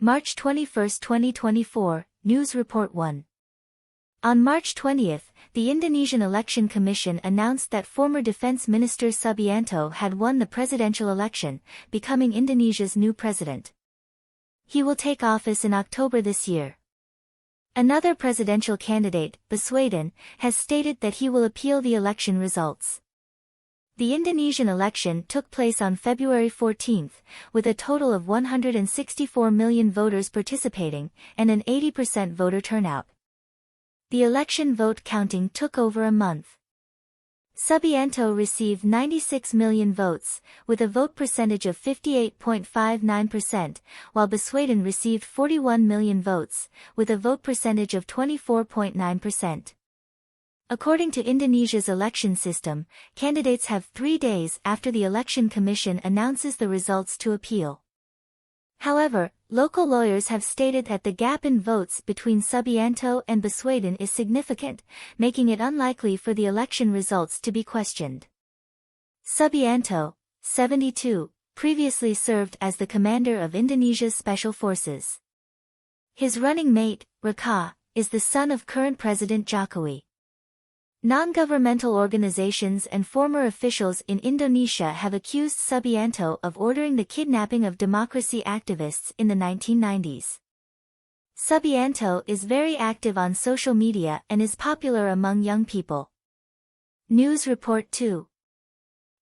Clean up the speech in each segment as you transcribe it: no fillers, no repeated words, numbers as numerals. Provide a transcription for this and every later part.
March 21, 2024, News Report 1. On March 20, the Indonesian Election Commission announced that former Defense Minister Subianto had won the presidential election, becoming Indonesia's new president. He will take office in October this year. Another presidential candidate, Baswedan, has stated that he will appeal the election results. The Indonesian election took place on February 14, with a total of 164 million voters participating, and an 80% voter turnout. The election vote counting took over a month. Subianto received 96 million votes, with a vote percentage of 58.59%, while Baswedan received 41 million votes, with a vote percentage of 24.9%. According to Indonesia's election system, candidates have 3 days after the Election Commission announces the results to appeal. However, local lawyers have stated that the gap in votes between Subianto and Baswedan is significant, making it unlikely for the election results to be questioned. Subianto, 72, previously served as the commander of Indonesia's special forces. His running mate, Raka, is the son of current President Jokowi. Non-governmental organizations and former officials in Indonesia have accused Subianto of ordering the kidnapping of democracy activists in the 1990s. Subianto is very active on social media and is popular among young people. News Report 2.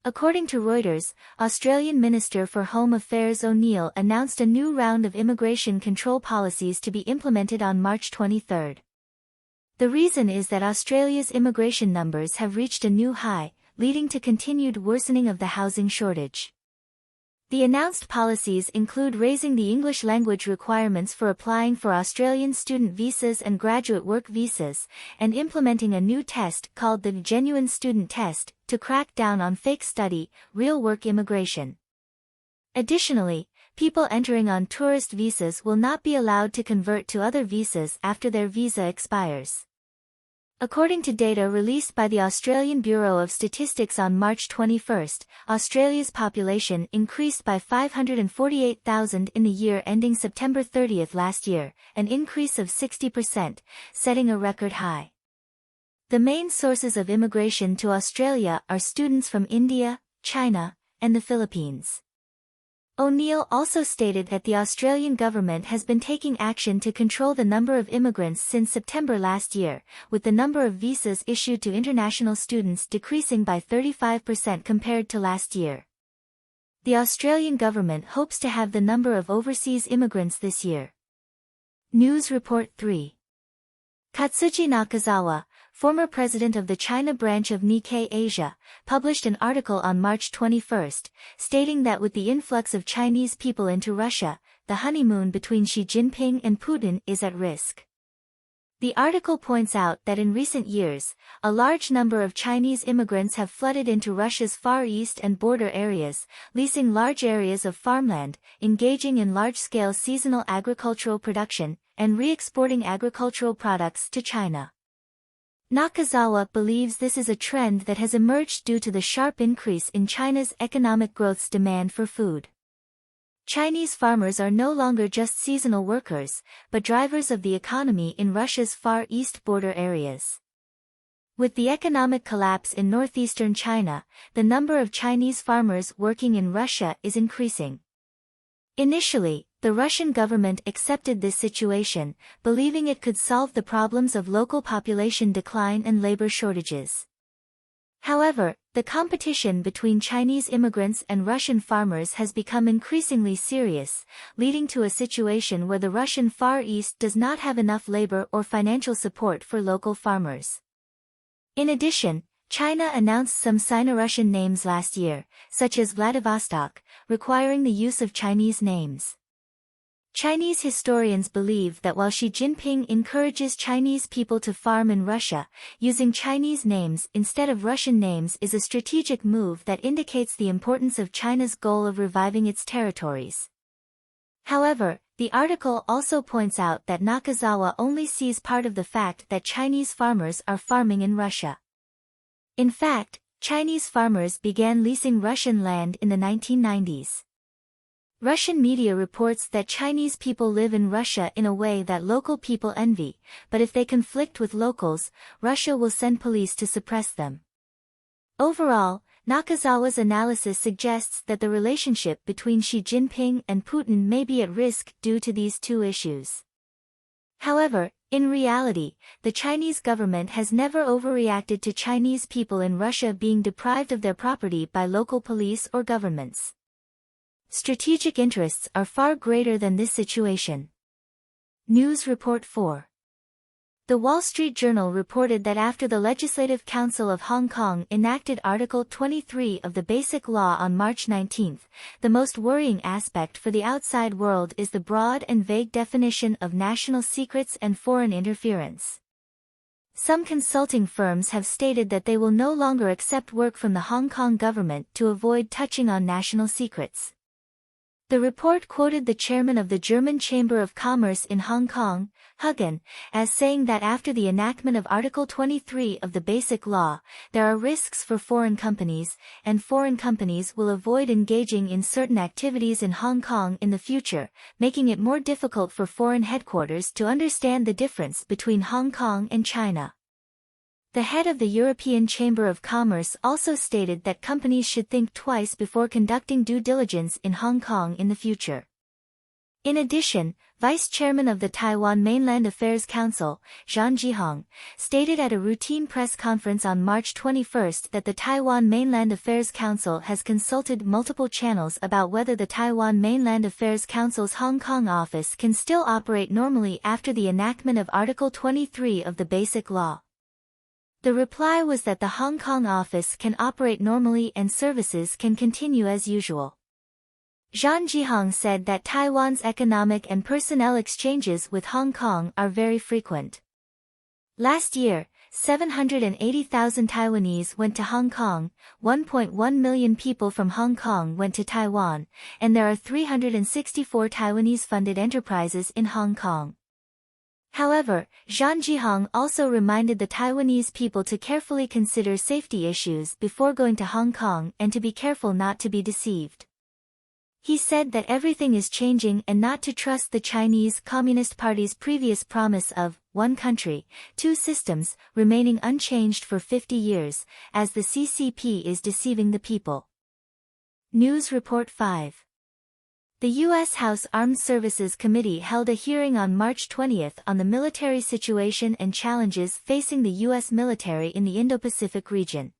According to Reuters, Australian Minister for Home Affairs O'Neill announced a new round of immigration control policies to be implemented on March 23. The reason is that Australia's immigration numbers have reached a new high, leading to continued worsening of the housing shortage. The announced policies include raising the English language requirements for applying for Australian student visas and graduate work visas, and implementing a new test called the Genuine Student Test, to crack down on fake study, real work immigration. Additionally, people entering on tourist visas will not be allowed to convert to other visas after their visa expires. According to data released by the Australian Bureau of Statistics on March 21, Australia's population increased by 548,000 in the year ending September 30 last year, an increase of 60%, setting a record high. The main sources of immigration to Australia are students from India, China, and the Philippines. O'Neill also stated that the Australian government has been taking action to control the number of immigrants since September last year, with the number of visas issued to international students decreasing by 35% compared to last year. The Australian government hopes to have the number of overseas immigrants this year. News Report 3. Katsuji Nakazawa, former president of the China branch of Nikkei Asia, published an article on March 21, stating that with the influx of Chinese people into Russia, the honeymoon between Xi Jinping and Putin is at risk. The article points out that in recent years, a large number of Chinese immigrants have flooded into Russia's Far East and border areas, leasing large areas of farmland, engaging in large-scale seasonal agricultural production, and re-exporting agricultural products to China. Nakazawa believes this is a trend that has emerged due to the sharp increase in China's economic growth's demand for food. Chinese farmers are no longer just seasonal workers, but drivers of the economy in Russia's Far East border areas. With the economic collapse in northeastern China, the number of Chinese farmers working in Russia is increasing. Initially, the Russian government accepted this situation, believing it could solve the problems of local population decline and labor shortages. However, the competition between Chinese immigrants and Russian farmers has become increasingly serious, leading to a situation where the Russian Far East does not have enough labor or financial support for local farmers. In addition, China announced some Sino-Russian names last year, such as Vladivostok, requiring the use of Chinese names. Chinese historians believe that while Xi Jinping encourages Chinese people to farm in Russia, using Chinese names instead of Russian names is a strategic move that indicates the importance of China's goal of reviving its territories. However, the article also points out that Nakazawa only sees part of the fact that Chinese farmers are farming in Russia. In fact, Chinese farmers began leasing Russian land in the 1990s. Russian media reports that Chinese people live in Russia in a way that local people envy, but if they conflict with locals, Russia will send police to suppress them. Overall, Nakazawa's analysis suggests that the relationship between Xi Jinping and Putin may be at risk due to these two issues. However, in reality, the Chinese government has never overreacted to Chinese people in Russia being deprived of their property by local police or governments. Strategic interests are far greater than this situation. News Report 4. The Wall Street Journal reported that after the Legislative Council of Hong Kong enacted Article 23 of the Basic Law on March 19, the most worrying aspect for the outside world is the broad and vague definition of national secrets and foreign interference. Some consulting firms have stated that they will no longer accept work from the Hong Kong government to avoid touching on national secrets. The report quoted the chairman of the German Chamber of Commerce in Hong Kong, Hugen, as saying that after the enactment of Article 23 of the Basic Law, there are risks for foreign companies, and foreign companies will avoid engaging in certain activities in Hong Kong in the future, making it more difficult for foreign headquarters to understand the difference between Hong Kong and China. The head of the European Chamber of Commerce also stated that companies should think twice before conducting due diligence in Hong Kong in the future. In addition, Vice Chairman of the Taiwan Mainland Affairs Council, Zhang Jihong, stated at a routine press conference on March 21 that the Taiwan Mainland Affairs Council has consulted multiple channels about whether the Taiwan Mainland Affairs Council's Hong Kong office can still operate normally after the enactment of Article 23 of the Basic Law. The reply was that the Hong Kong office can operate normally and services can continue as usual. Zhang Jihong said that Taiwan's economic and personnel exchanges with Hong Kong are very frequent. Last year, 780,000 Taiwanese went to Hong Kong, 1.1 million people from Hong Kong went to Taiwan, and there are 364 Taiwanese-funded enterprises in Hong Kong. However, Zhang Jihong also reminded the Taiwanese people to carefully consider safety issues before going to Hong Kong and to be careful not to be deceived. He said that everything is changing and not to trust the Chinese Communist Party's previous promise of one country, two systems, remaining unchanged for 50 years, as the CCP is deceiving the people. News Report 5. The U.S. House Armed Services Committee held a hearing on March 20 on the military situation and challenges facing the U.S. military in the Indo-Pacific region.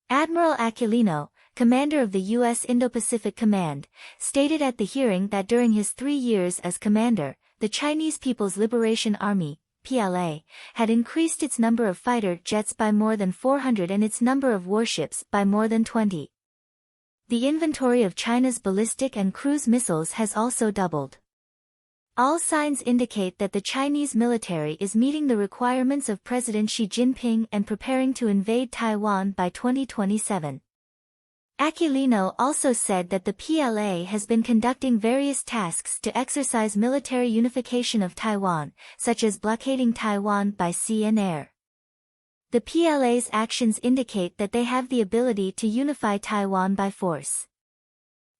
Admiral Aquilino, commander of the U.S. Indo-Pacific Command, stated at the hearing that during his 3 years as commander, the Chinese People's Liberation Army, PLA, had increased its number of fighter jets by more than 400 and its number of warships by more than 20. The inventory of China's ballistic and cruise missiles has also doubled. All signs indicate that the Chinese military is meeting the requirements of President Xi Jinping and preparing to invade Taiwan by 2027. Aquilino also said that the PLA has been conducting various tasks to exercise military unification of Taiwan, such as blockading Taiwan by sea and air. The PLA's actions indicate that they have the ability to unify Taiwan by force.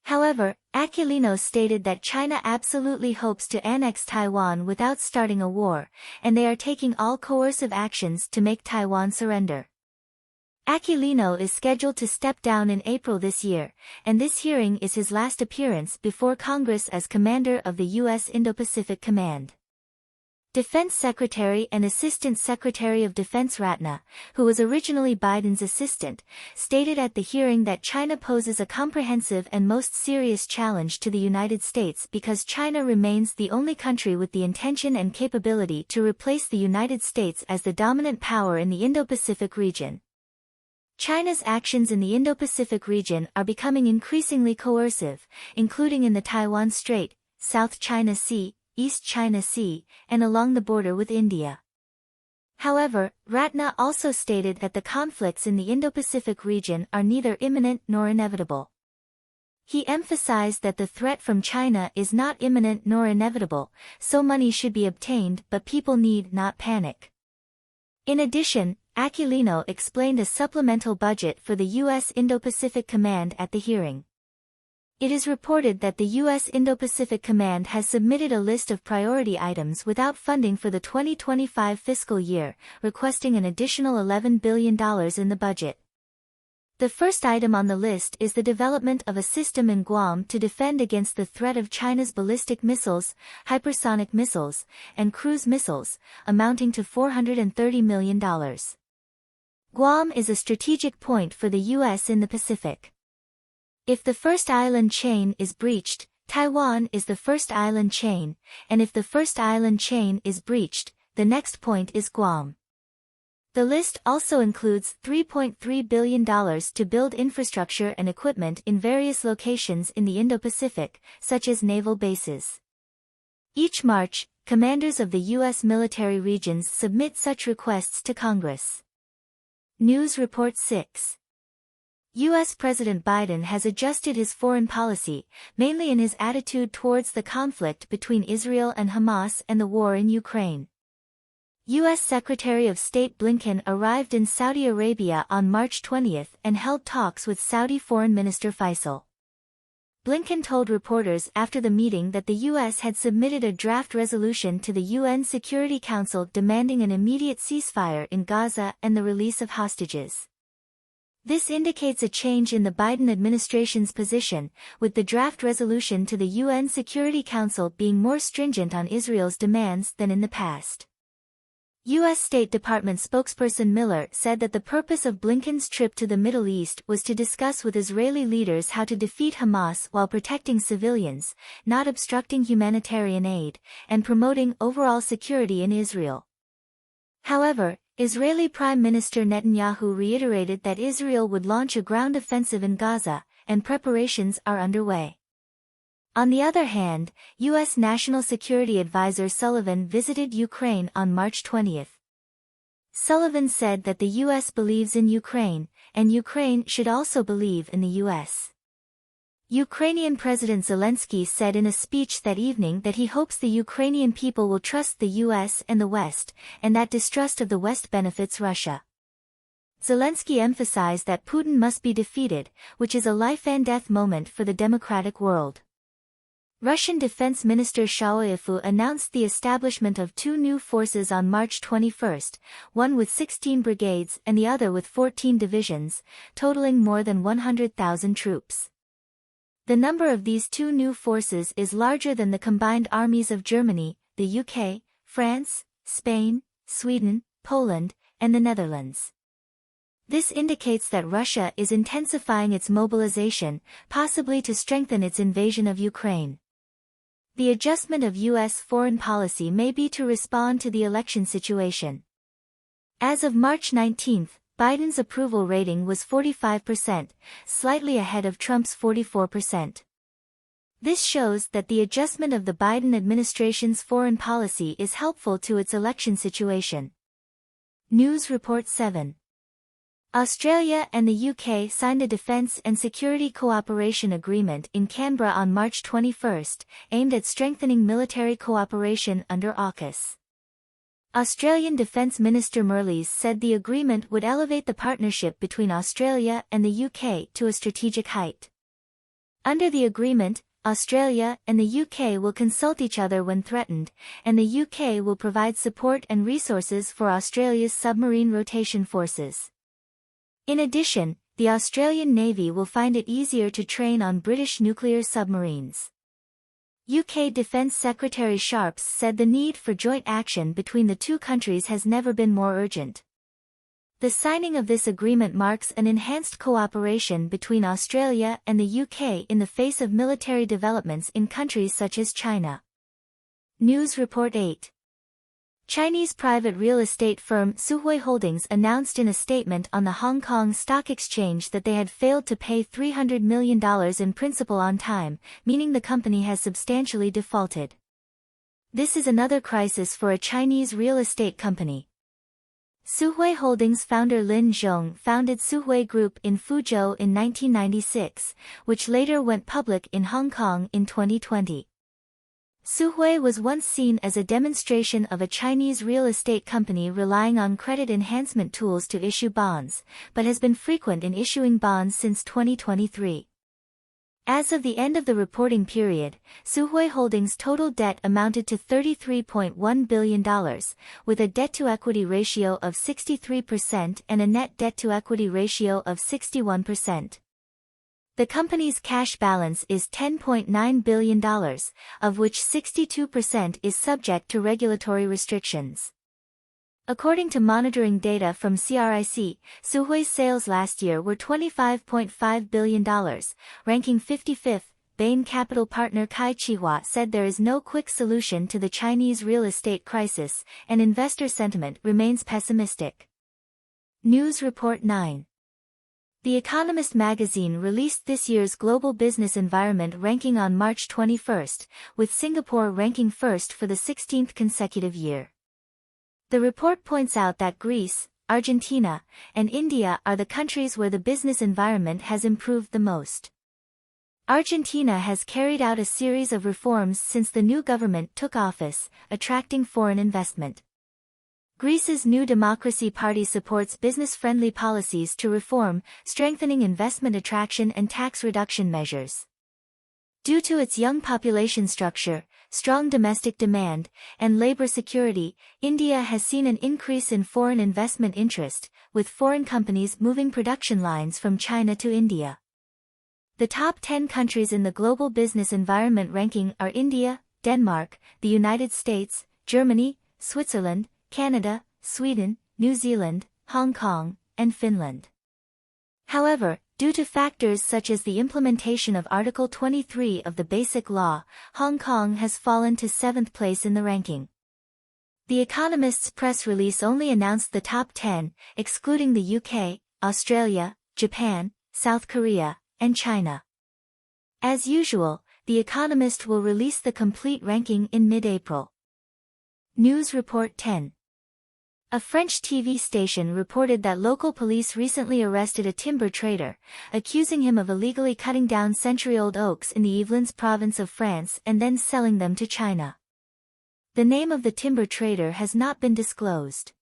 However, Aquilino stated that China absolutely hopes to annex Taiwan without starting a war, and they are taking all coercive actions to make Taiwan surrender. Aquilino is scheduled to step down in April this year, and this hearing is his last appearance before Congress as commander of the U.S. Indo-Pacific Command. Defense Secretary and Assistant Secretary of Defense Ratna, who was originally Biden's assistant, stated at the hearing that China poses a comprehensive and most serious challenge to the United States because China remains the only country with the intention and capability to replace the United States as the dominant power in the Indo-Pacific region. China's actions in the Indo-Pacific region are becoming increasingly coercive, including in the Taiwan Strait, South China Sea, East China Sea, and along the border with India. However, Ratna also stated that the conflicts in the Indo-Pacific region are neither imminent nor inevitable. He emphasized that the threat from China is not imminent nor inevitable, so money should be obtained but people need not panic. In addition, Aquilino explained a supplemental budget for the U.S. Indo-Pacific Command at the hearing. It is reported that the U.S. Indo-Pacific Command has submitted a list of priority items without funding for the 2025 fiscal year, requesting an additional $11 billion in the budget. The first item on the list is the development of a system in Guam to defend against the threat of China's ballistic missiles, hypersonic missiles, and cruise missiles, amounting to $430 million. Guam is a strategic point for the U.S. in the Pacific. If the first island chain is breached, Taiwan is the first island chain, and if the first island chain is breached, the next point is Guam. The list also includes $3.3 billion to build infrastructure and equipment in various locations in the Indo-Pacific, such as naval bases. Each March, commanders of the U.S. military regions submit such requests to Congress. News Report 6. U.S. President Biden has adjusted his foreign policy, mainly in his attitude towards the conflict between Israel and Hamas and the war in Ukraine. U.S. Secretary of State Blinken arrived in Saudi Arabia on March 20 and held talks with Saudi Foreign Minister Faisal. Blinken told reporters after the meeting that the U.S. had submitted a draft resolution to the UN Security Council demanding an immediate ceasefire in Gaza and the release of hostages. This indicates a change in the Biden administration's position, with the draft resolution to the UN Security Council being more stringent on Israel's demands than in the past. U.S. State Department spokesperson Miller said that the purpose of Blinken's trip to the Middle East was to discuss with Israeli leaders how to defeat Hamas while protecting civilians, not obstructing humanitarian aid, and promoting overall security in Israel. However, Israeli Prime Minister Netanyahu reiterated that Israel would launch a ground offensive in Gaza, and preparations are underway. On the other hand, U.S. National Security Advisor Sullivan visited Ukraine on March 20. Sullivan said that the U.S. believes in Ukraine, and Ukraine should also believe in the U.S. Ukrainian President Zelensky said in a speech that evening that he hopes the Ukrainian people will trust the U.S. and the West, and that distrust of the West benefits Russia. Zelensky emphasized that Putin must be defeated, which is a life-and-death moment for the democratic world. Russian Defense Minister Shoigu announced the establishment of two new forces on March 21, one with 16 brigades and the other with 14 divisions, totaling more than 100,000 troops. The number of these two new forces is larger than the combined armies of Germany, the UK, France, Spain, Sweden, Poland, and the Netherlands. This indicates that Russia is intensifying its mobilization, possibly to strengthen its invasion of Ukraine. The adjustment of U.S. foreign policy may be to respond to the election situation. As of March 19, Biden's approval rating was 45%, slightly ahead of Trump's 44%. This shows that the adjustment of the Biden administration's foreign policy is helpful to its election situation. News Report 7. Australia and the UK signed a defence and security cooperation agreement in Canberra on March 21, aimed at strengthening military cooperation under AUKUS. Australian Defence Minister Mirrlees said the agreement would elevate the partnership between Australia and the UK to a strategic height. Under the agreement, Australia and the UK will consult each other when threatened, and the UK will provide support and resources for Australia's submarine rotation forces. In addition, the Australian Navy will find it easier to train on British nuclear submarines. UK Defence Secretary Sharps said the need for joint action between the two countries has never been more urgent. The signing of this agreement marks an enhanced cooperation between Australia and the UK in the face of military developments in countries such as China. News Report 8. Chinese private real estate firm Suhui Holdings announced in a statement on the Hong Kong Stock Exchange that they had failed to pay $300 million in principal on time, meaning the company has substantially defaulted. This is another crisis for a Chinese real estate company. Suhui Holdings founder Lin Zhong founded Suhui Group in Fuzhou in 1996, which later went public in Hong Kong in 2020. Suhui was once seen as a demonstration of a Chinese real estate company relying on credit enhancement tools to issue bonds, but has been frequent in issuing bonds since 2023. As of the end of the reporting period, Suhui Holdings' total debt amounted to $33.1 billion, with a debt-to-equity ratio of 63% and a net debt-to-equity ratio of 61%. The company's cash balance is $10.9 billion, of which 62% is subject to regulatory restrictions. According to monitoring data from CRIC, Suhui's sales last year were $25.5 billion, ranking 55th. Bain Capital partner Kai Chihua said there is no quick solution to the Chinese real estate crisis, and investor sentiment remains pessimistic. News Report 9. The Economist magazine released this year's Global Business Environment ranking on March 21, with Singapore ranking first for the 16th consecutive year. The report points out that Greece, Argentina, and India are the countries where the business environment has improved the most. Argentina has carried out a series of reforms since the new government took office, attracting foreign investment. Greece's New Democracy Party supports business-friendly policies to reform, strengthening investment attraction and tax reduction measures. Due to its young population structure, strong domestic demand, and labor security, India has seen an increase in foreign investment interest, with foreign companies moving production lines from China to India. The top 10 countries in the Global Business Environment ranking are India, Denmark, the United States, Germany, Switzerland, Canada, Sweden, New Zealand, Hong Kong, and Finland. However, due to factors such as the implementation of Article 23 of the Basic Law, Hong Kong has fallen to 7th place in the ranking. The Economist's press release only announced the top 10, excluding the UK, Australia, Japan, South Korea, and China. As usual, The Economist will release the complete ranking in mid-April. News Report 10. A French TV station reported that local police recently arrested a timber trader, accusing him of illegally cutting down century-old oaks in the Yvelines province of France and then selling them to China. The name of the timber trader has not been disclosed.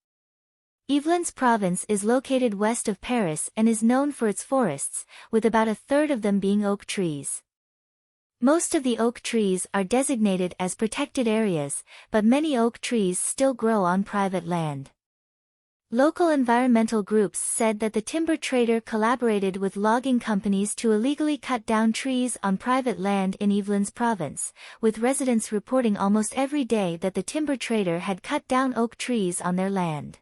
Yvelines province is located west of Paris and is known for its forests, with about a third of them being oak trees. Most of the oak trees are designated as protected areas, but many oak trees still grow on private land. Local environmental groups said that the timber trader collaborated with logging companies to illegally cut down trees on private land in Yvelines province, with residents reporting almost every day that the timber trader had cut down oak trees on their land.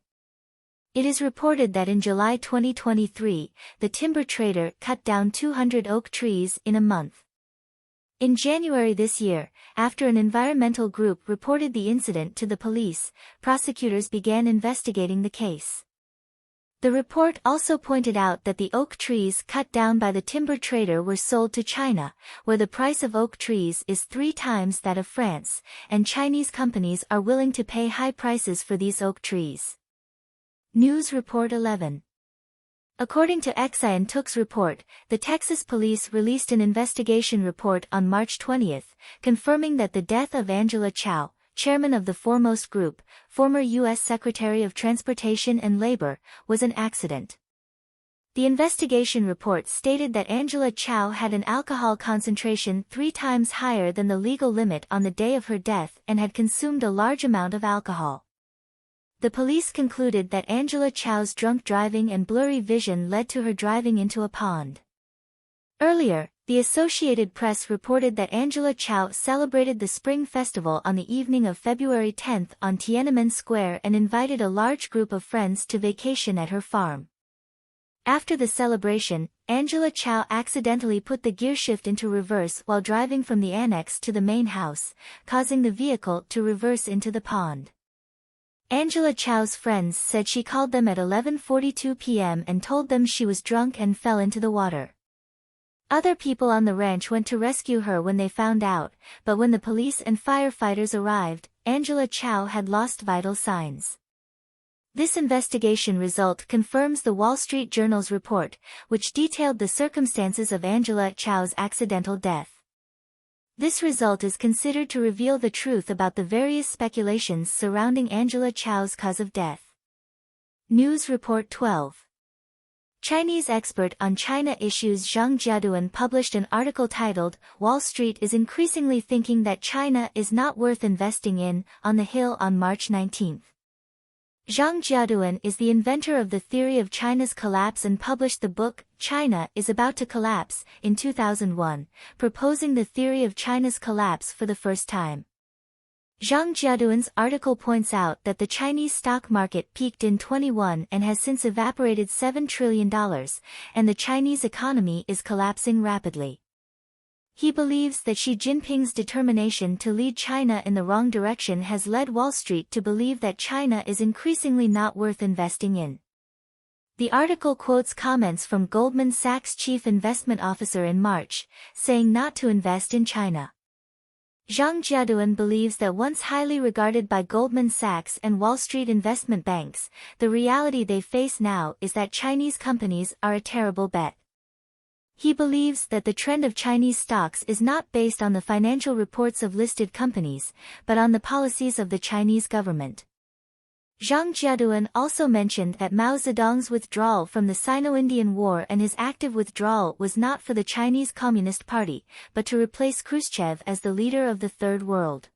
It is reported that in July 2023, the timber trader cut down 200 oak trees in a month. In January this year, after an environmental group reported the incident to the police, prosecutors began investigating the case. The report also pointed out that the oak trees cut down by the timber trader were sold to China, where the price of oak trees is 3 times that of France, and Chinese companies are willing to pay high prices for these oak trees. News Report 11. According to Exai and Tuk's report, the Texas police released an investigation report on March 20, confirming that the death of Angela Chow, chairman of the Foremost Group, former U.S. Secretary of Transportation and Labor, was an accident. The investigation report stated that Angela Chow had an alcohol concentration 3 times higher than the legal limit on the day of her death and had consumed a large amount of alcohol. The police concluded that Angela Chow's drunk driving and blurry vision led to her driving into a pond. Earlier, the Associated Press reported that Angela Chow celebrated the Spring Festival on the evening of February 10 on Tiananmen Square and invited a large group of friends to vacation at her farm. After the celebration, Angela Chow accidentally put the gearshift into reverse while driving from the annex to the main house, causing the vehicle to reverse into the pond. Angela Chow's friends said she called them at 11:42 p.m. and told them she was drunk and fell into the water. Other people on the ranch went to rescue her when they found out, but when the police and firefighters arrived, Angela Chow had lost vital signs. This investigation result confirms the Wall Street Journal's report, which detailed the circumstances of Angela Chow's accidental death. This result is considered to reveal the truth about the various speculations surrounding Angela Chow's cause of death. News Report 12. Chinese expert on China issues Zhang Jiaduan published an article titled, "Wall Street is Increasingly Thinking That China is Not Worth Investing In," on the Hill on March 19. Zhang Jiaduan is the inventor of the theory of China's collapse and published the book, China is About to Collapse, in 2001, proposing the theory of China's collapse for the first time. Zhang Jiaduan's article points out that the Chinese stock market peaked in 2021 and has since evaporated $7 trillion, and the Chinese economy is collapsing rapidly. He believes that Xi Jinping's determination to lead China in the wrong direction has led Wall Street to believe that China is increasingly not worth investing in. The article quotes comments from Goldman Sachs' chief investment officer in March, saying not to invest in China. Zhang Jiaduan believes that once highly regarded by Goldman Sachs and Wall Street investment banks, the reality they face now is that Chinese companies are a terrible bet. He believes that the trend of Chinese stocks is not based on the financial reports of listed companies, but on the policies of the Chinese government. Zhang Jiaduan also mentioned that Mao Zedong's withdrawal from the Sino-Indian War and his active withdrawal was not for the Chinese Communist Party, but to replace Khrushchev as the leader of the Third World.